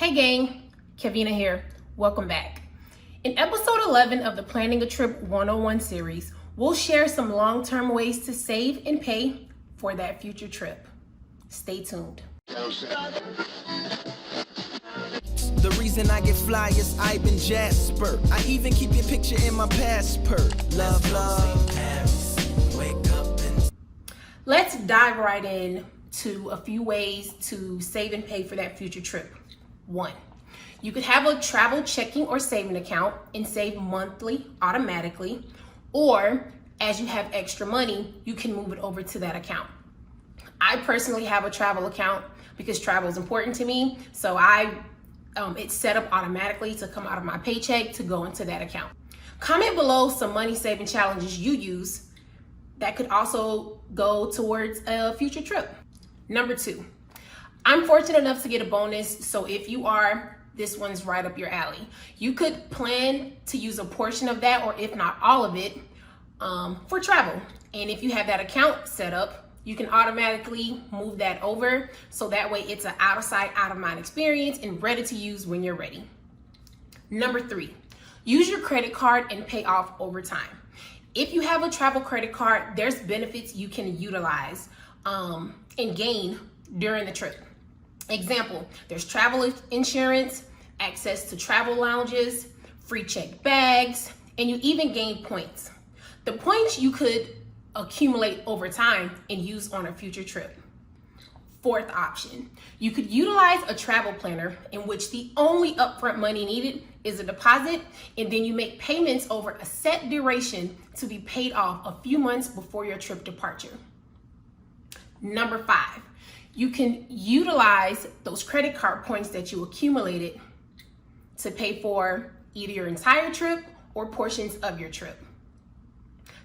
Hey gang, Kevina here. Welcome back. In episode 11 of the Planning a Trip 101 series, we'll share some long-term ways to save and pay for that future trip. Stay tuned. The reason I get fly is I've been Jasper. I even keep your picture in my passport. Love. Wake up and... Let's dive right in to a few ways to save and pay for that future trip. 1, you could have a travel checking or saving account and save monthly automatically, or as you have extra money, you can move it over to that account. I personally have a travel account because travel is important to me, so it's set up automatically to come out of my paycheck to go into that account. Comment below some money saving challenges you use that could also go towards a future trip. Number 2, I'm fortunate enough to get a bonus, so if you are, this one's right up your alley. You could plan to use a portion of that, or if not all of it, for travel. And if you have that account set up, you can automatically move that over, so that way it's an out of sight, out of mind experience and ready to use when you're ready. Number 3, use your credit card and pay off over time. If you have a travel credit card, there's benefits you can utilize and gain during the trip. Example, there's travel insurance, access to travel lounges, free checked bags, and you even gain points. The points you could accumulate over time and use on a future trip. 4th option, you could utilize a travel planner in which the only upfront money needed is a deposit, and then you make payments over a set duration to be paid off a few months before your trip departure. Number 5, you can utilize those credit card points that you accumulated to pay for either your entire trip or portions of your trip.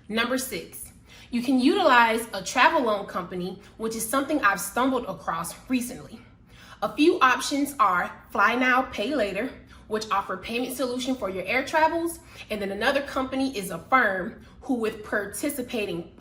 Number 6, you can utilize a travel loan company, which is something I've stumbled across recently. A few options are Fly Now, Pay Later, which offer payment solution for your air travels, and then another company is Affirm, who with participating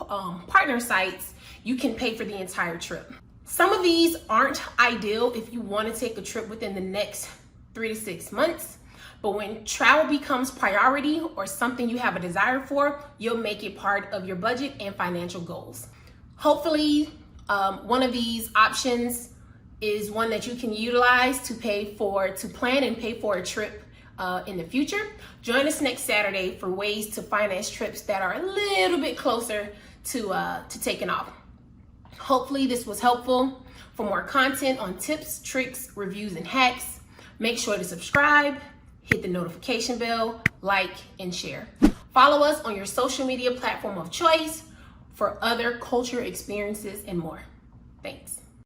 partner sites, you can pay for the entire trip. Some of these aren't ideal if you want to take a trip within the next 3 to 6 months, but when travel becomes priority or something you have a desire for, you'll make it part of your budget and financial goals. Hopefully, one of these options is one that you can utilize to plan and pay for a trip in the future. Join us next Saturday for ways to finance trips that are a little bit closer to taking off. Hopefully this was helpful. For more content on tips, tricks, reviews, and hacks, make sure to subscribe, hit the notification bell, like, and share. Follow us on your social media platform of choice for other culture experiences and more. Thanks.